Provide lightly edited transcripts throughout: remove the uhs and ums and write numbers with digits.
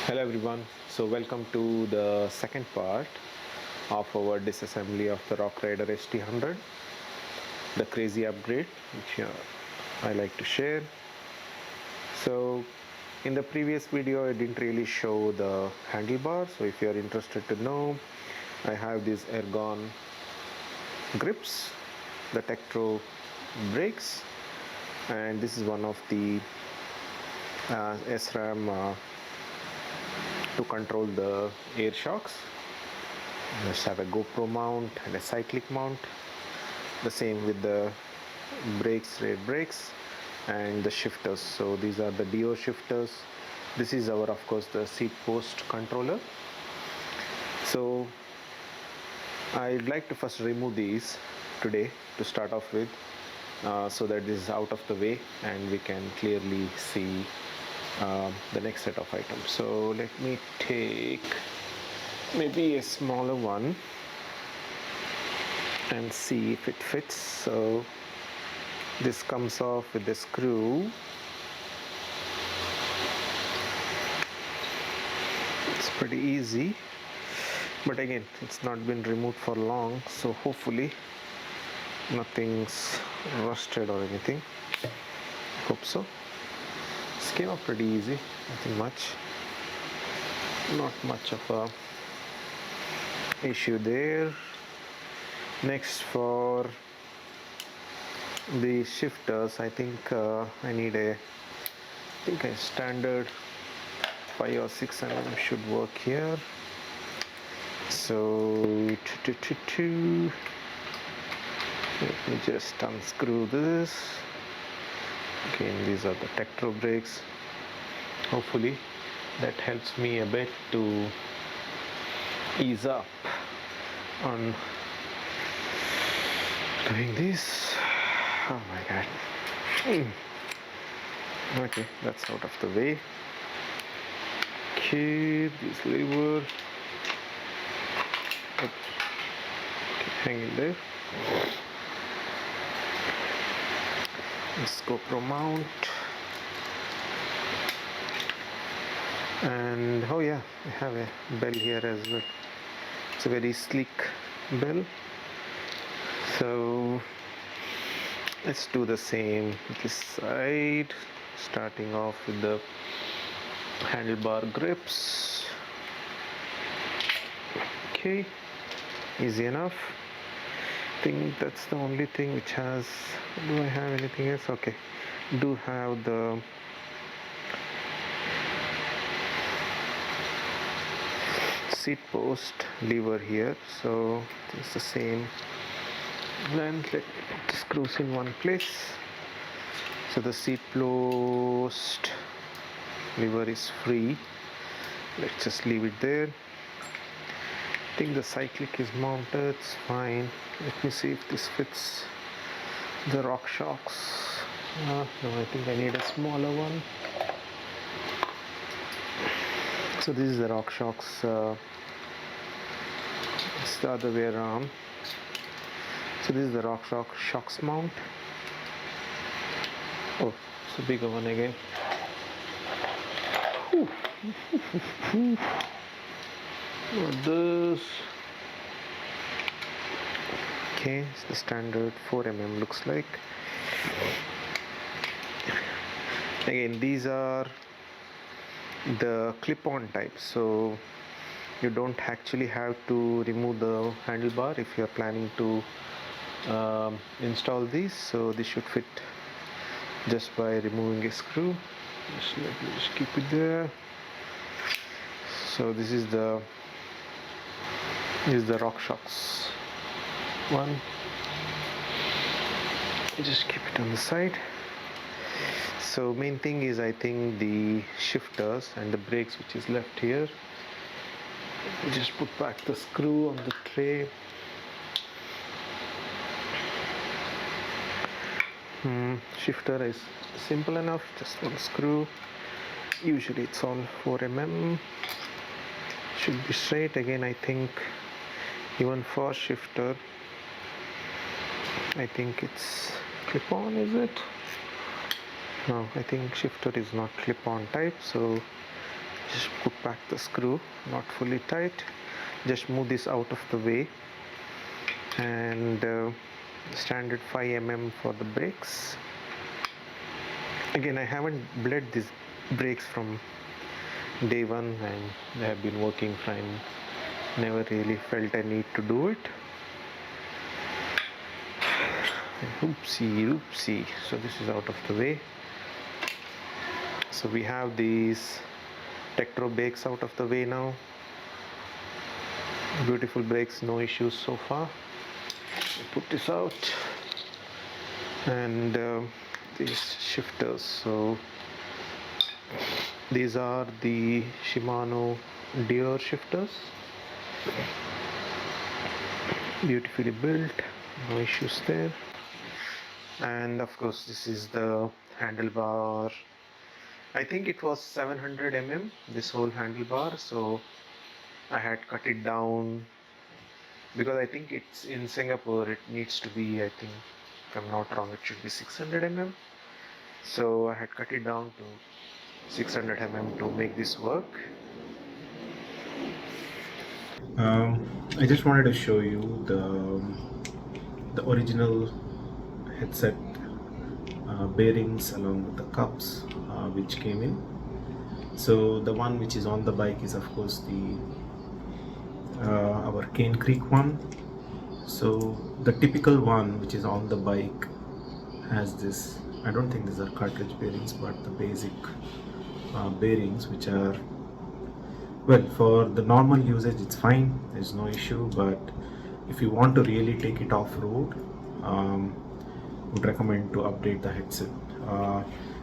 Hello everyone, so welcome to the second part of our disassembly of the Rock Rider ST100, the crazy upgrade which I like to share. So in the previous video I didn't really show the handlebar, so if you are interested to know, I have these Recon grips, the Tektro brakes, and this is one of the SRAM to control the air shocks. Just have a GoPro mount and a cyclic mount. The same with the brakes, rear brakes, and the shifters. So these are the Deore shifters. This is our, of course, the seat post controller. So I'd like to first remove these today to start off with, so that this is out of the way and we can clearly see the next set of items. So let me take maybe a smaller one and see if it fits. So this comes off with the screw. It's pretty easy, but again it's not been removed for long, so hopefully nothing's rusted or anything. Hope so. This came up pretty easy, nothing much, not much of a issue there. Next, for the shifters, I think I need a standard 5 or 6 mm should work here. So let me just unscrew this. Again, these are the Tektro brakes. Hopefully that helps me a bit to ease up on doing this. Oh my god. Okay, that's out of the way. Okay, this lever. Okay, hang in there. This GoPro mount. And oh yeah, I have a bell here as well. It's a very sleek bell. So let's do the same this side, starting off with the handlebar grips. Okay, easy enough. I think that's the only thing which has. Do I have anything else? Okay, do have the seat post lever here, so it's the same length. Let me put the screws in one place. So the seat post lever is free. Let's just leave it there. I think the cyclic is mounted, it's fine. Let me see if this fits the RockShox. No, I think I need a smaller one. So this is the RockShox. It's the other way around. So this is the RockShox mount. Oh, it's a bigger one again. This. Okay, it's the standard 4 mm looks like. Again, these are the clip-on type, so you don't actually have to remove the handlebar if you are planning to install these. So this should fit just by removing a screw. Let me just keep it there. So this is the RockShox one. Just keep it on the side. So main thing is, I think, the shifters and the brakes which is left here. Just put back the screw on the tray. Shifter is simple enough, just one screw. Usually it's all 4 mm. Should be straight. Again, I think even for shifter, I think it's clip-on, is it? No, I think shifter is not clip-on type, so just put back the screw, not fully tight. Just move this out of the way, and standard 5 mm for the brakes. Again, I haven't bled these brakes from day one, and they have been working fine. Never really felt a need to do it. Oopsie. So this is out of the way. So we have these Tektro brakes out of the way now. Beautiful brakes, no issues so far. Put this out, and these shifters. So these are the Shimano Deore shifters. Beautifully built, no issues there. And of course, this is the handlebar. I think it was 700 mm, this whole handlebar, so I had cut it down because I think it's in Singapore, it needs to be, I think, if I'm not wrong, it should be 600 mm. So I had cut it down to 600 mm to make this work. I just wanted to show you the original headset bearings along with the cups which came in. So the one which is on the bike is of course the our Cane Creek one. So the typical one which is on the bike has this, I don't think these are cartridge bearings, but the basic bearings which are, well, for the normal usage it's fine, there's no issue, but if you want to really take it off-road, would recommend to update the headset.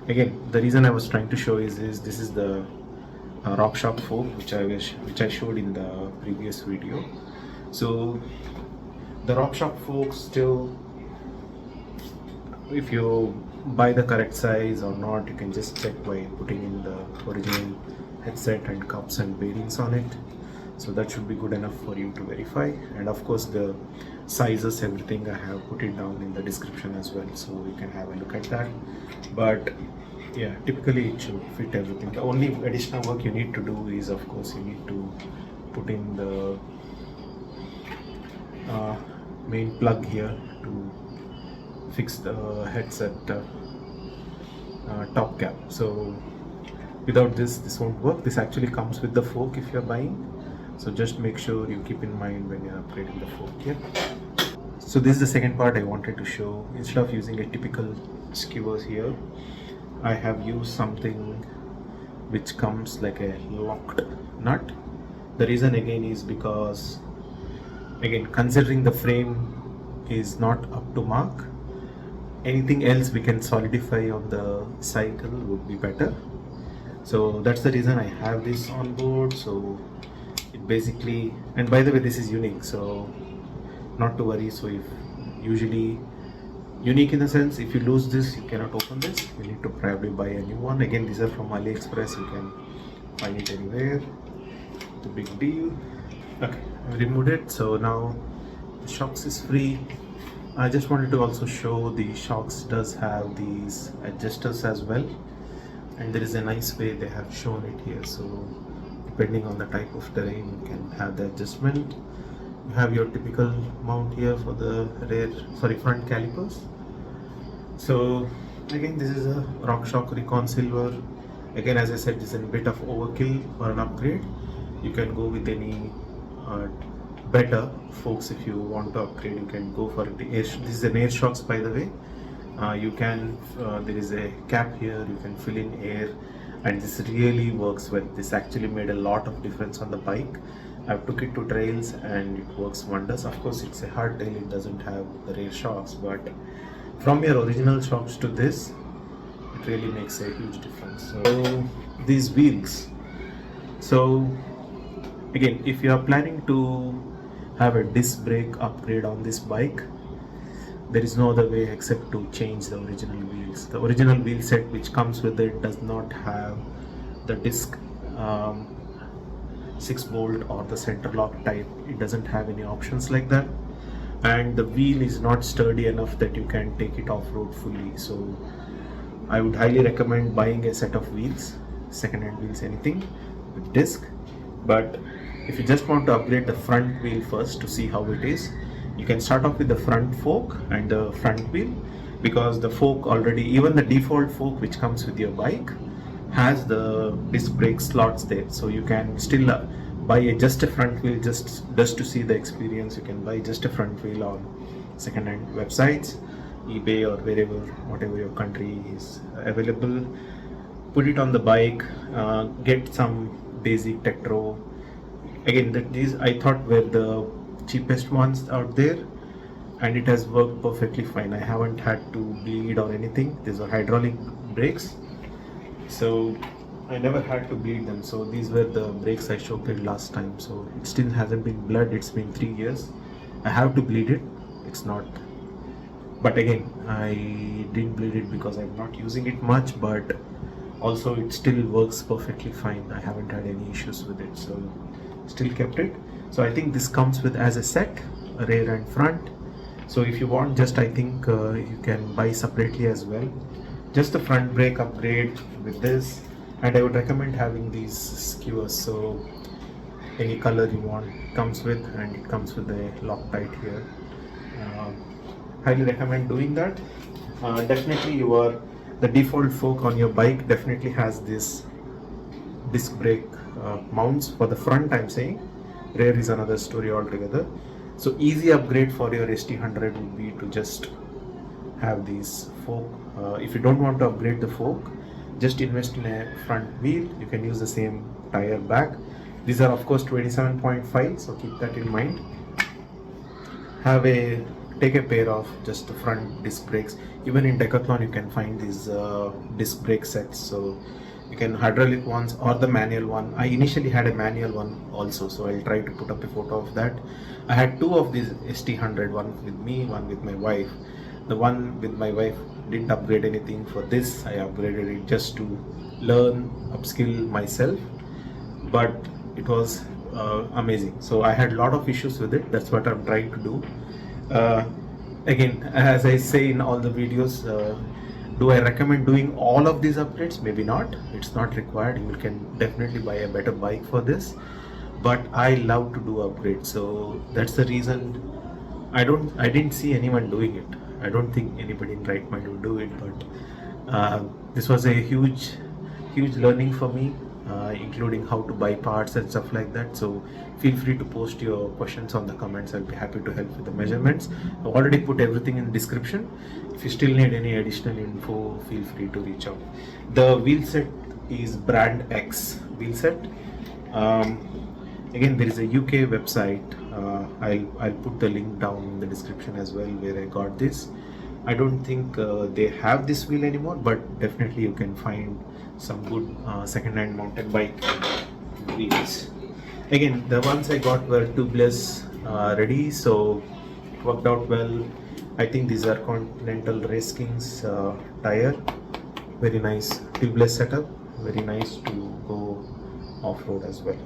Again, the reason I was trying to show is this is the RockShox fork which I showed in the previous video. So the RockShox fork still, if you buy the correct size or not, you can just check by putting in the original headset and cups and bearings on it. So that should be good enough for you to verify. And of course the sizes, everything I have put it down in the description as well, so you can have a look at that. But yeah, typically it should fit everything. The only additional work you need to do is, of course, you need to put in the main plug here to fix the headset top cap. So without this won't work. This actually comes with the fork if you're buying, so just make sure you keep in mind when you're upgrading the fork here. So this is the second part I wanted to show. Instead of using a typical skewers here, I have used something which comes like a locked nut. The reason again is because, again, considering the frame is not up to mark, anything else we can solidify on the cycle would be better. So that's the reason I have this on board. So it basically, and by the way, this is unique, so not to worry. So if usually unique in the sense, if you lose this, you cannot open this, you need to probably buy a new one. Again, these are from AliExpress, you can find it anywhere. The big deal. Okay, I removed it, so now the shocks is free. I just wanted to also show the shocks does have these adjusters as well, and there is a nice way they have shown it here. So depending on the type of terrain, you can have the adjustment. You have your typical mount here for the front calipers. So again, this is a RockShox Recon Silver. Again, as I said, this is a bit of overkill for an upgrade. You can go with any better forks. If you want to upgrade, you can go for it. This is an RockShox, by the way. You can there is a cap here, you can fill in air, and this really works well. This actually made a lot of difference on the bike. I've took it to trails and it works wonders. Of course, it's a hardtail, it doesn't have the rear shocks, but from your original shocks to this, it really makes a huge difference. So these wheels, so again, if you are planning to have a disc brake upgrade on this bike, there is no other way except to change the original wheels. The original wheel set which comes with it does not have the disc 6-bolt or the center lock type. It doesn't have any options like that, and the wheel is not sturdy enough that you can take it off-road fully. So I would highly recommend buying a set of wheels, second-hand wheels, anything, with disc. But if you just want to upgrade the front wheel first to see how it is, you can start off with the front fork and the front wheel, because the fork already, even the default fork which comes with your bike, has the disc brake slots there. So you can still buy just a front wheel just to see the experience. You can buy just a front wheel on second-hand websites, eBay or wherever, whatever your country is available. Put it on the bike, get some basic Tektro. Again, these I thought were the cheapest ones out there, and it has worked perfectly fine. I haven't had to bleed or anything. These are hydraulic brakes, so I never had to bleed them. So these were the brakes I showed it last time. So it still hasn't been bled. It's been 3 years. I have to bleed it. It's not. But again, I didn't bleed it because I'm not using it much. But also, it still works perfectly fine. I haven't had any issues with it. So still kept it. So I think this comes with as a set, rear and front. So if you want, just I think you can buy separately as well. Just the front brake upgrade with this, and I would recommend having these skewers. So any color you want comes with, and it comes with the Loctite here. Highly recommend doing that. Definitely the default fork on your bike definitely has this disc brake mounts for the front, I'm saying. Rear is another story altogether. So easy upgrade for your ST100 would be to just have these fork. If you don't want to upgrade the fork, just invest in a front wheel. You can use the same tire back. These are of course 27.5, so keep that in mind. Take a pair of just the front disc brakes. Even in Decathlon you can find these disc brake sets. So you can hydraulic ones or the manual one. I initially had a manual one also, so I'll try to put up a photo of that. I had two of these ST100, one with me, one with my wife. The one with my wife didn't upgrade anything. For this I upgraded it just to learn, upskill myself, but it was amazing. So I had a lot of issues with it. That's what I'm trying to do. Again, as I say in all the videos, do I recommend doing all of these upgrades? Maybe not. It's not required. You can definitely buy a better bike for this, but I love to do upgrades. So that's the reason I didn't see anyone doing it. I don't think anybody in right mind would do it, but this was a huge learning for me, including how to buy parts and stuff like that. So feel free to post your questions on the comments. I'll be happy to help with the measurements. I've already put everything in the description. If you still need any additional info, feel free to reach out. The wheel set is brand X wheel set. Again, there is a UK website. I'll put the link down in the description as well, where I got this. I don't think they have this wheel anymore, but definitely you can find some good second-hand mountain bike wheels. Again, the ones I got were tubeless ready, so it worked out well. I think these are Continental Race Kings tire. Very nice tubeless setup. Very nice to go off-road as well.